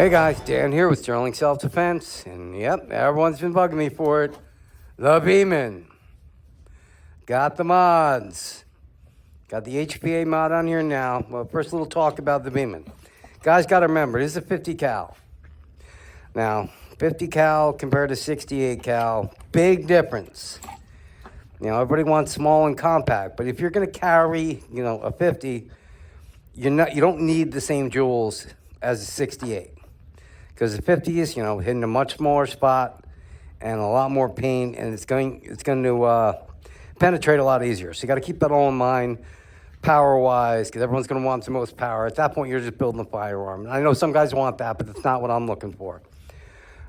Hey guys, Dan here with Sterling Self-Defense, and yep, everyone's been bugging me for it. The Beeman. Got the mods. Got the HPA mod on here now. Well, first a little talk about the Beeman. Guys got to remember, this is a 50 cal. Now, 50 cal compared to 68 cal, big difference. You know, everybody wants small and compact, but if you're going to carry, a 50, you don't need the same joules as a 68. Because the 50 is, hitting a much smaller spot and a lot more pain, and it's going to penetrate a lot easier. So you got to keep that all in mind, power-wise, because everyone's going to want the most power. At that point, you're just building a firearm. And I know some guys want that, but that's not what I'm looking for.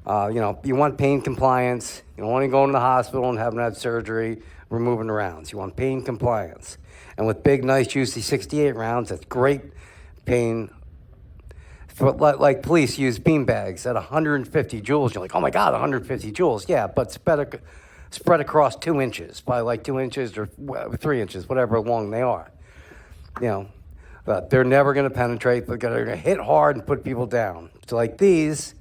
You want pain compliance. You don't want to go into the hospital and having had surgery, removing the rounds. You want pain compliance. And with big, nice, juicy 68 rounds, that's great pain. Like police use bean bags at 150 joules. You're like, oh my God, 150 joules. Yeah, but spread across 2 inches, by like 2 inches or 3 inches, whatever long they are. But they're never going to penetrate. They're going to hit hard and put people down. So like these,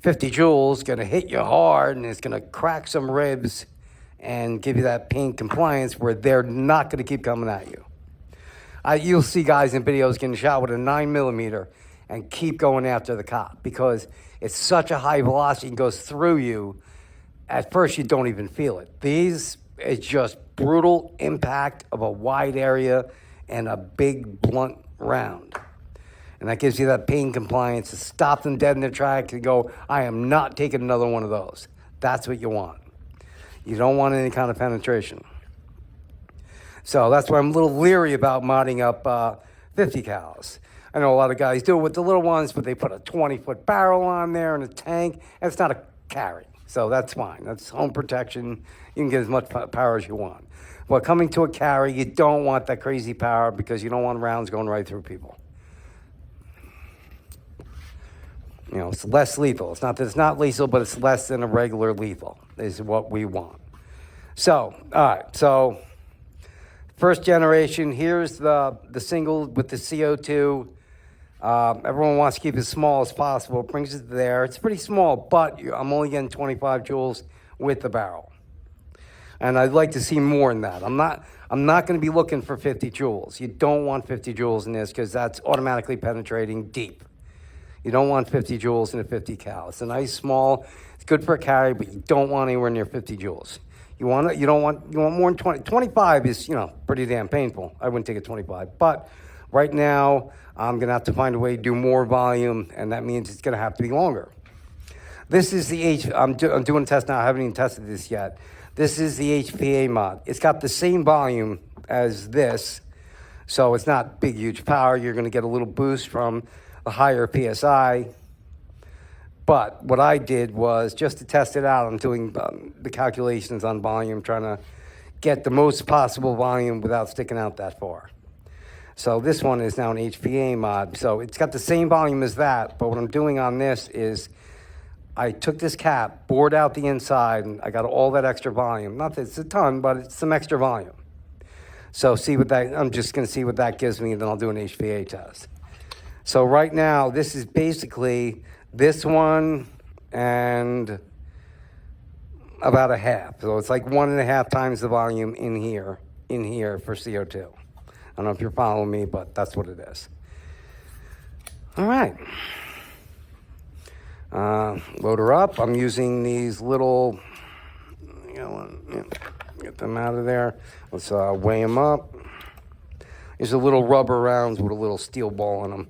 50 joules going to hit you hard, and it's going to crack some ribs and give you that pain compliance where they're not going to keep coming at you. You'll see guys in videos getting shot with a 9mm and keep going after the cop because it's such a high velocity and goes through you. At first, you don't even feel it. These, it's just brutal impact of a wide area and a big blunt round. And that gives you that pain compliance to stop them dead in their tracks and go, I am not taking another one of those. That's what you want. You don't want any kind of penetration. So that's why I'm a little leery about modding up 50 cals. I know a lot of guys do it with the little ones, but they put a 20-foot barrel on there and a tank, and it's not a carry. So that's fine. That's home protection. You can get as much power as you want. But coming to a carry, you don't want that crazy power because you don't want rounds going right through people. It's less lethal. It's not that it's not lethal, but it's less than a regular lethal is what we want. So, all right. So, first generation, here's the single with the CO2. Everyone wants to keep it as small as possible. It brings it there. It's pretty small, but I'm only getting 25 joules with the barrel. And I'd like to see more than that. I'm not going to be looking for 50 joules. You don't want 50 joules in this because that's automatically penetrating deep. You don't want 50 joules in a 50 cal. It's a nice small. It's good for a carry, but you don't want anywhere near 50 joules. You want more than 20. 25 is, pretty damn painful. I wouldn't take a 25. But right now, I'm going to have to find a way to do more volume, and that means it's going to have to be longer. This is the I'm doing a test now. I haven't even tested this yet. This is the HPA mod. It's got the same volume as this, so it's not big, huge power. You're going to get a little boost from the higher PSI. But what I did was, just to test it out, I'm doing the calculations on volume, trying to get the most possible volume without sticking out that far. So this one is now an HPA mod. So it's got the same volume as that, but what I'm doing on this is I took this cap, bored out the inside, and I got all that extra volume. Not that it's a ton, but it's some extra volume. So I'm just going to see what that gives me, and then I'll do an HPA test. So right now, this is basically this one and about a half. So it's like 1.5 times the volume in here for CO2. I don't know if you're following me, but that's what it is. All right. Load her up. I'm using these little, get them out of there. Let's weigh them up. These are little rubber rounds with a little steel ball in them.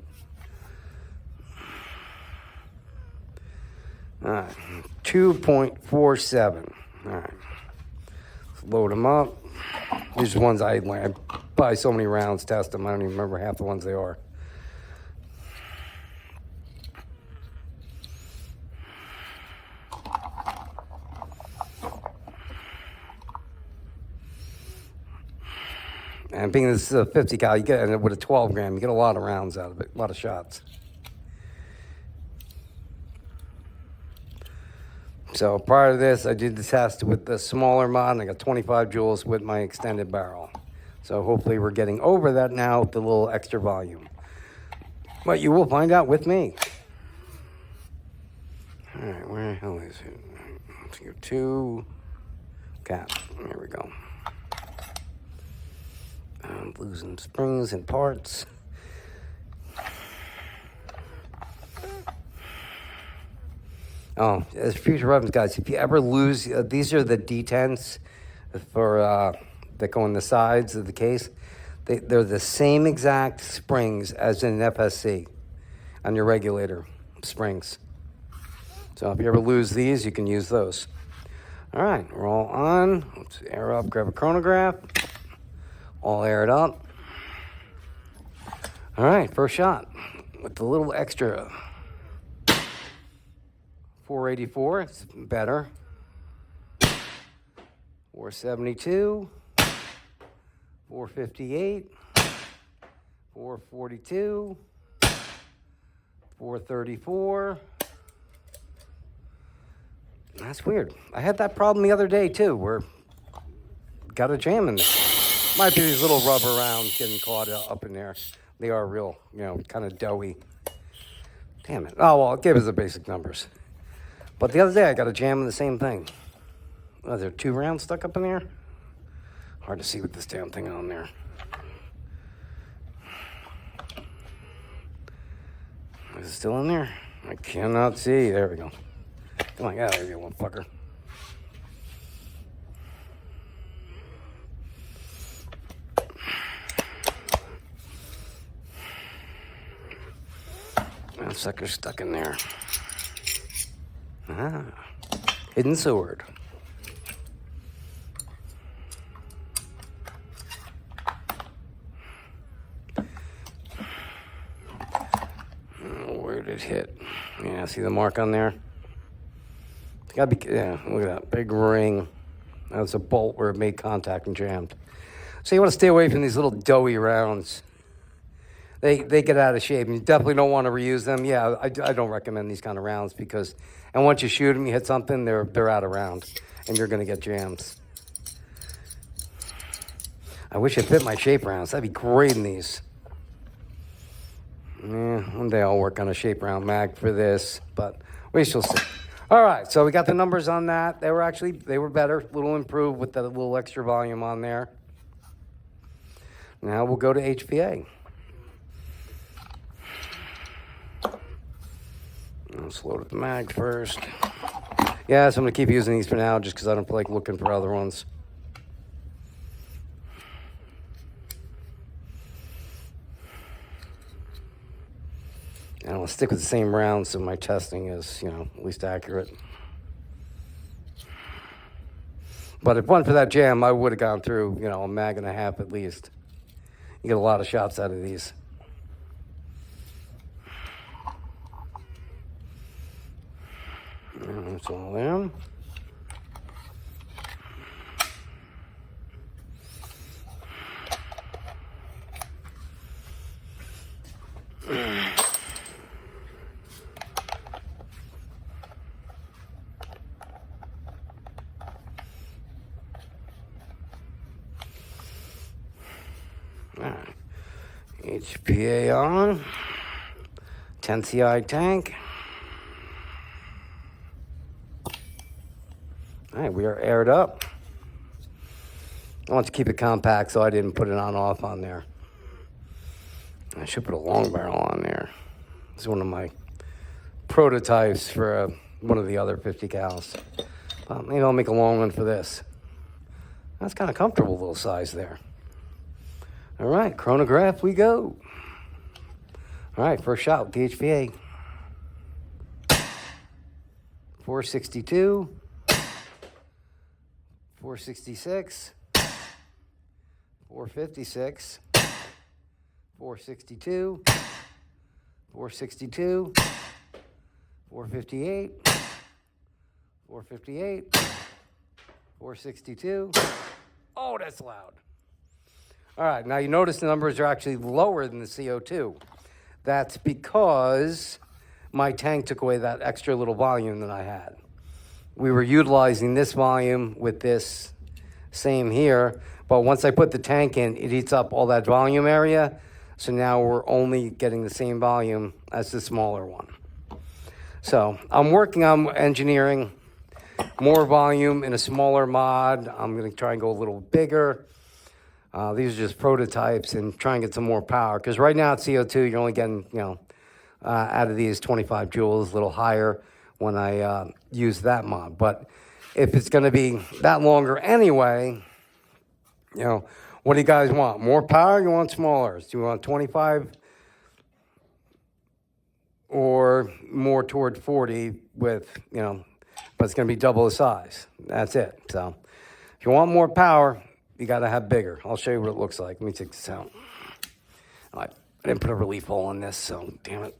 All right, 2.47. All right, let's load them up. These are the ones I buy so many rounds, test them. I don't even remember half the ones they are. And being this is a 50 cal, you get, and with a 12 gram, you get a lot of rounds out of it, a lot of shots. So prior to this, I did the test with the smaller mod, and I got 25 joules with my extended barrel. So hopefully we're getting over that now with the little extra volume. But you will find out with me. right, where the hell is it? Let's go to cap. There we go. I'm losing springs and parts. Oh, as future reference, guys, if you ever lose, these are the detents for that go on the sides of the case. They're the same exact springs as in an FSC on your regulator springs. So if you ever lose these, you can use those. All right, we're all on. Let's air up, grab a chronograph. All aired up. All right, first shot with the little extra 484, it's better. 472, 458, 442, 434. That's weird. I had that problem the other day too, where got a jam in there. Might be these little rubber rounds getting caught up in there. They are real, kind of doughy. Damn it. Oh, well, it gave us the basic numbers. But the other day, I got a jam in the same thing. Are there 2 rounds stuck up in there? Hard to see with this damn thing on there. Is it still in there? I cannot see. There we go. Come on, get out of here, little fucker. That sucker's stuck in there. Ah, hidden sword. Where did it hit? Yeah, see the mark on there? It's gotta be, yeah, look at that big ring. That was a bolt where it made contact and jammed. So you want to stay away from these little doughy rounds. They get out of shape, and you definitely don't want to reuse them. Yeah, I don't recommend these kind of rounds because, and once you shoot them, you hit something, they're out of round, and you're going to get jams. I wish it fit my shape rounds. That'd be great in these. Yeah, one day I'll work on a shape round mag for this, but we shall see. All right, so we got the numbers on that. They were better, a little improved with the little extra volume on there. Now we'll go to HPA. Let's load up the mag first. Yeah, so I'm going to keep using these for now just because I don't feel like looking for other ones. And I'll stick with the same rounds so my testing is, at least accurate. But if it wasn't for that jam, I would have gone through, a mag and a half at least. You get a lot of shots out of these. That's all there. All right. HPA on. 10 CI tank. All right, we are aired up. I want to keep it compact, so I didn't put it on-off on there. I should put a long barrel on there. It's one of my prototypes for one of the other 50 cals. Maybe I'll make a long one for this. That's kind of comfortable little size there. All right, chronograph we go. All right, first shot with the HPA. 462. 466, 456, 462, 462, 458, 458, 462. Oh, that's loud. All right, now you notice the numbers are actually lower than the CO2. That's because my tank took away that extra little volume that I had. We were utilizing this volume with this same here, but once I put the tank in, it eats up all that volume area, so now we're only getting the same volume as the smaller one. So I'm working on engineering more volume in a smaller mod. I'm going to try and go a little bigger. These are just prototypes and try and get some more power. Because right now at CO2, you're only getting, out of these 25 joules, a little higher when I use that mod. But if it's going to be that longer anyway, what do you guys want? More power? You want smaller? Do you want 25 or more toward 40 with, but it's going to be double the size. That's it. So if you want more power, you got to have bigger. I'll show you what it looks like. Let me take this out. I didn't put a relief hole on this, so damn it.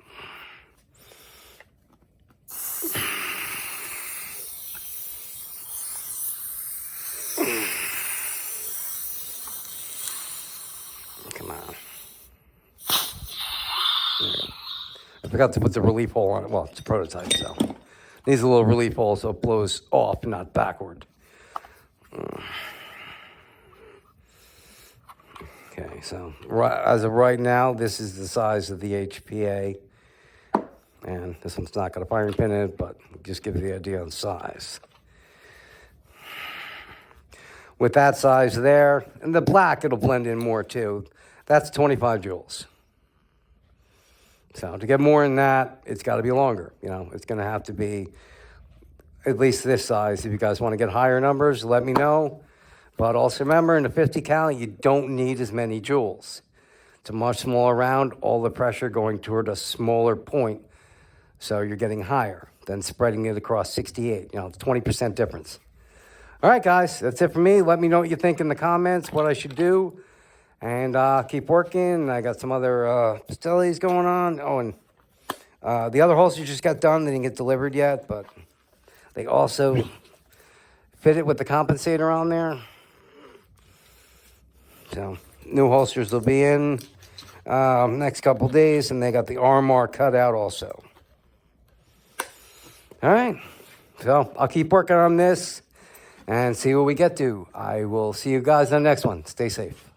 Come on. I forgot to put the relief hole on it. Well, it's a prototype, so needs a little relief hole so it blows off, not backward. Okay, so as of right now, this is the size of the HPA. And this one's not got a firing pin in it, but just give you the idea on size. With that size there, and the black, it'll blend in more too. That's 25 joules. So to get more than that, it's got to be longer. It's going to have to be at least this size. If you guys want to get higher numbers, let me know. But also remember, in the 50 cal, you don't need as many joules. It's a much smaller round, all the pressure going toward a smaller point. So you're getting higher than spreading it across 68. It's 20% difference. All right, guys, that's it for me. Let me know what you think in the comments, what I should do. And keep working. I got some other facilities going on. Oh, and the other holster just got done. They didn't get delivered yet, but they also fit it with the compensator on there. So new holsters will be in next couple days, and they got the armor cut out also. All right, so I'll keep working on this and see what we get to. I will see you guys on the next one. Stay safe.